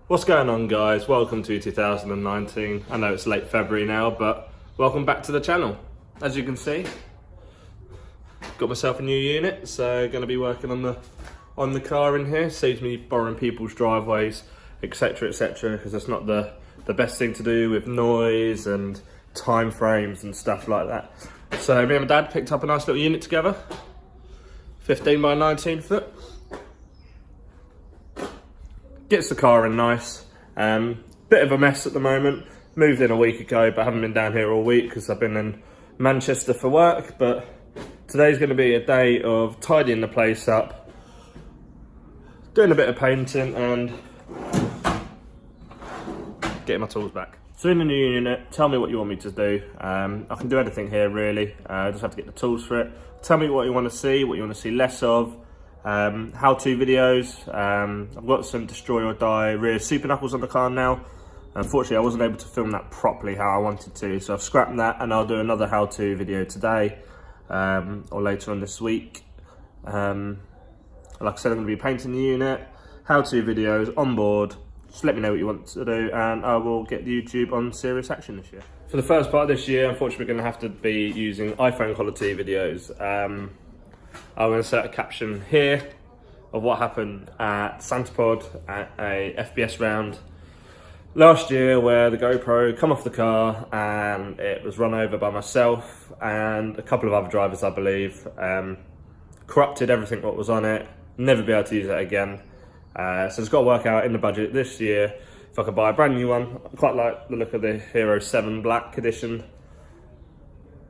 What's going on, guys? Welcome to 2019. I know it's late February now, but welcome back to the channel. As you can see, got myself a new unit, so going to be working on the car in here. Saves me borrowing people's driveways, etc, because that's not the best thing to do with noise and time frames and stuff like that. So me and my dad picked up a nice little unit together, 15 by 19 foot. Gets the car in nice. Bit of a mess at the moment. Moved in a week ago, but haven't been down here all week because I've been in Manchester for work. But today's going to be a day of tidying the place up, doing a bit of painting and getting my tools back. So in the new unit, tell me what you want me to do. I can do anything here really. I just have to get the tools for it. Tell me what you want to see, what you want to see less of. How-to videos. I've got some destroy or die rear super knuckles on the car now. Unfortunately, I wasn't able to film that properly how I wanted to, so I've scrapped that and I'll do another how-to video today or later on this week. Like I said, I'm going to be painting the unit, how-to videos on board. Just let me know what you want to do and I will get the YouTube on serious action this year. For the first part of this year, unfortunately, we're going to have to be using iPhone quality videos. I'm going to set a caption here of what happened at Santapod at a FBS round last year, where the GoPro come off the car and it was run over by myself and a couple of other drivers, I believe. Corrupted everything what was on it, never be able to use it again. So it's got to work out in the budget this year if I could buy a brand new one. I quite like the look of the Hero 7 Black Edition,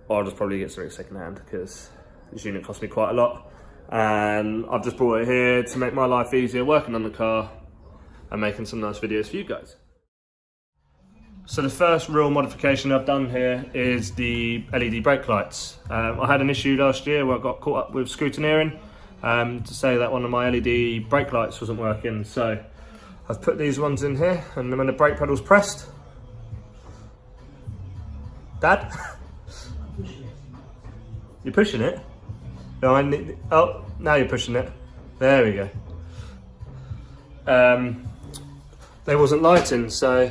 or I'll just probably get something second hand because this unit cost me quite a lot, and I've just brought it here to make my life easier working on the car and making some nice videos for you guys. So the first real modification I've done here is the LED brake lights. I had an issue last year where I got caught up with scrutineering to say that one of my LED brake lights wasn't working, so I've put these ones in here, and then when the brake pedal's pressed, Dad? You're pushing it? No, oh, now you're pushing it. There we go. They wasn't lighting, so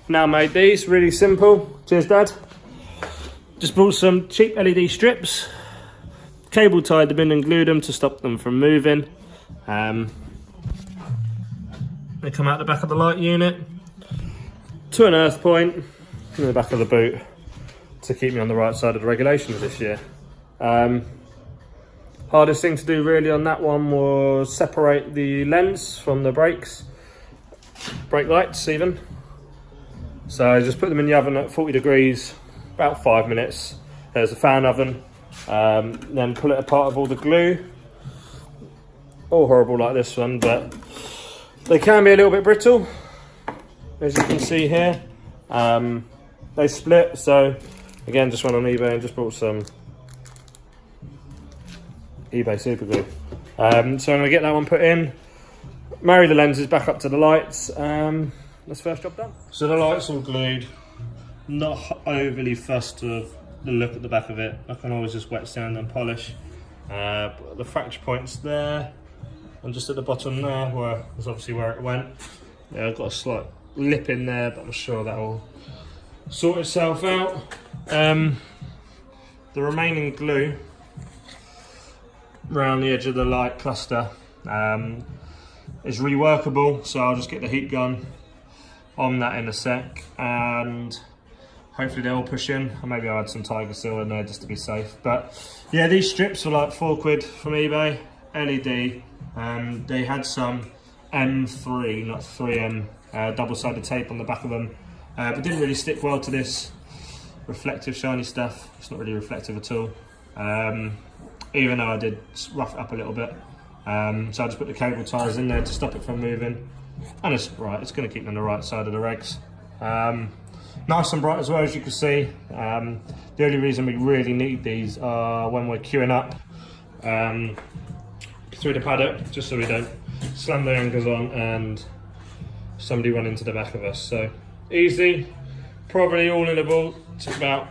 now made these really simple. Cheers, Dad. Just bought some cheap LED strips, cable tied them in and glued them to stop them from moving. They come out the back of the light unit to an earth point in the back of the boot to keep me on the right side of the regulations this year. Hardest thing to do really on that one was separate the lens from the brake lights even. So I just put them in the oven at 40 degrees, about 5 minutes. There's a fan oven. Then pull it apart of all the glue. All horrible like this one, but they can be a little bit brittle, as you can see here. They split, so again, just went on eBay and just bought some eBay super glue. So I'm going to get that one put in, marry the lenses back up to the lights. That's the first job done. So the light's all glued, not overly fussed with the look at the back of it. I can always just wet sand and polish. The fracture points there, and just at the bottom there, where is obviously where it went. Yeah, I've got a slight lip in there, but I'm sure that will sort itself out. The remaining glue around the edge of the light cluster is reworkable, so I'll just get the heat gun on that in a sec and hopefully they'll push in. Or maybe I'll add some Tiger Seal in there just to be safe. But yeah, these strips were like £4 from eBay, LED. They had some M3, not 3M, double-sided tape on the back of them, but didn't really stick well to this reflective shiny stuff. It's not really reflective at all, even though I did rough it up a little bit. So I just put the cable ties in there to stop it from moving, and it's right, it's going to keep them on the right side of the regs. Nice and bright as well, as you can see. The only reason we really need these are when we're queuing up through the paddock, just so we don't slam the anchors on and somebody run into the back of us. So easy, probably all in all took about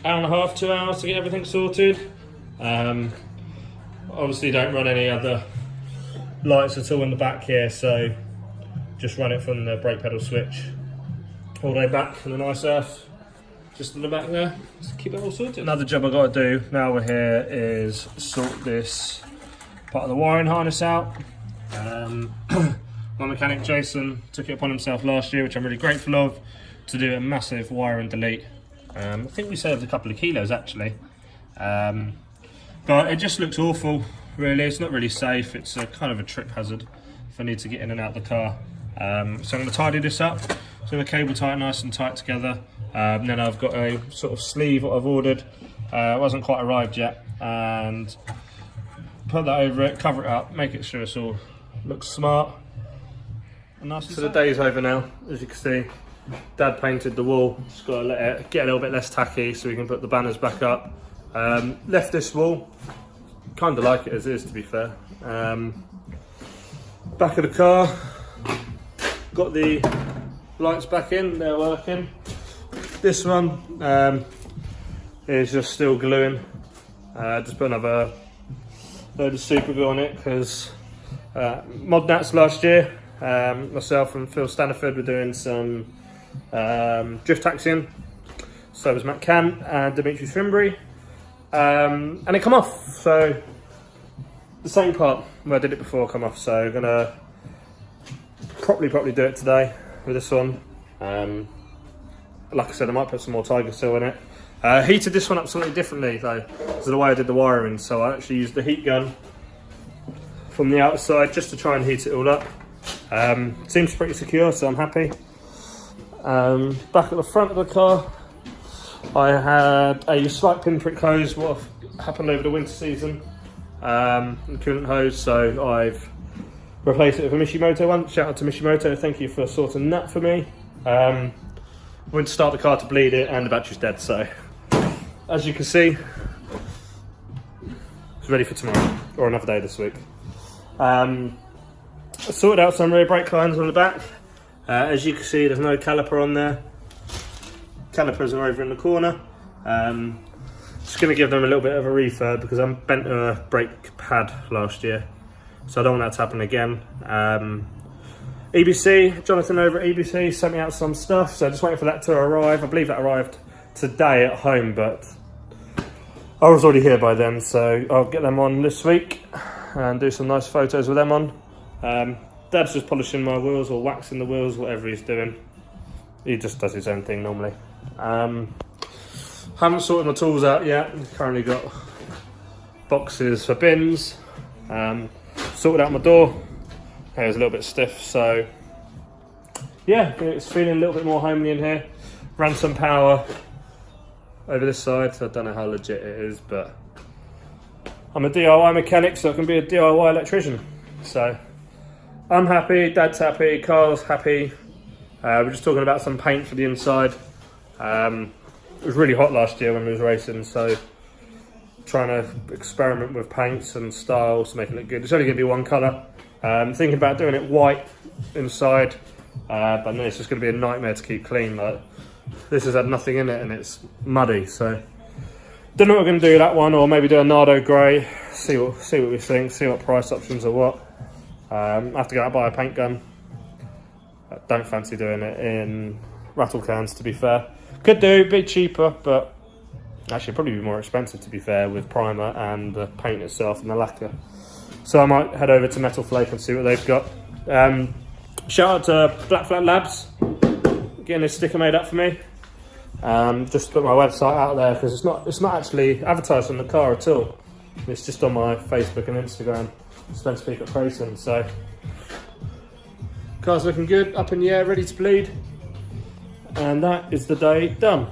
hour and a half, 2 hours to get everything sorted. Obviously don't run any other lights at all in the back here, so just run it from the brake pedal switch all the way back in the nice earth, just in the back there. Just keep it all sorted. Another job I've got to do now we're here is sort this part of the wiring harness out. My mechanic Jason took it upon himself last year, which I'm really grateful of, to do a massive wire and delete. I think we saved a couple of kilos actually, but it just looks awful really. It's not really safe. It's a kind of a trip hazard if I need to get in and out of the car. So I'm going to tidy this up, so the cable tie it nice and tight together. Then I've got a sort of sleeve what I've ordered, it wasn't quite arrived yet, and put that over it, cover it up, make it sure it's all looks smart and nice. So the day's over now, as you can see. Dad painted the wall, just got to let it get a little bit less tacky so we can put the banners back up. Left this wall, kind of like it as is to be fair. Back of the car, got the lights back in, they're working. This one is just still gluing. Just put another load of super glue on it because Mod Nats last year, myself and Phil Staniford were doing some drift taxiing. So was Matt Cant and Dimitri Thimbury, and it come off. So the same part where I did it before come off. So I'm gonna properly do it today with this one. Like I said, I might put some more Tiger Seal in it. Heated this one up slightly differently though, because of the way I did the wiring. So I actually used the heat gun from the outside just to try and heat it all up. Seems pretty secure, so I'm happy. Back at the front of the car, I had a slight pinprick hose, what happened over the winter season, the coolant hose, so I've replaced it with a Mishimoto one. Shout out to Mishimoto, thank you for sorting that for me. Went to start the car to bleed it and the battery's dead, so as you can see, it's ready for tomorrow, or another day this week. I sorted out some rear brake lines on the back. As you can see, there's no caliper on there. Calipers are over in the corner. Just going to give them a little bit of a refurb because I bent a brake pad last year, so I don't want that to happen again. EBC, Jonathan over at EBC sent me out some stuff, so just waiting for that to arrive. I believe that arrived today at home, but I was already here by then, so I'll get them on this week and do some nice photos with them on. Dad's just polishing my wheels or waxing the wheels, whatever he's doing. He just does his own thing normally. Haven't sorted my tools out yet. Currently got boxes for bins. Sorted out my door. It was a little bit stiff, so yeah, it's feeling a little bit more homely in here. Ran some power over this side, so I don't know how legit it is, but I'm a DIY mechanic, so I can be a DIY electrician. So I'm happy, Dad's happy, Carl's happy. We're just talking about some paint for the inside. It was really hot last year when we was racing, so trying to experiment with paints and styles to make it look good. It's only going to be one colour. Thinking about doing it white inside, but then it's just going to be a nightmare to keep clean. Like, this has had nothing in it and it's muddy, so don't know what we're going to do with that one, or maybe do a Nardo grey. See what we think. See what price options are what. I have to go out and buy a paint gun. I don't fancy doing it in rattle cans, to be fair. Could do, be cheaper, but actually probably be more expensive, to be fair, with primer and the paint itself and the lacquer. So I might head over to Metal Flake and see what they've got. Shout out to Black Flat Labs, getting this sticker made up for me. Just put my website out there because it's not actually advertised on the car at all. It's just on my Facebook and Instagram, Spencer Peacock Racing. So car's looking good, up in the air, ready to bleed, and that is the day done.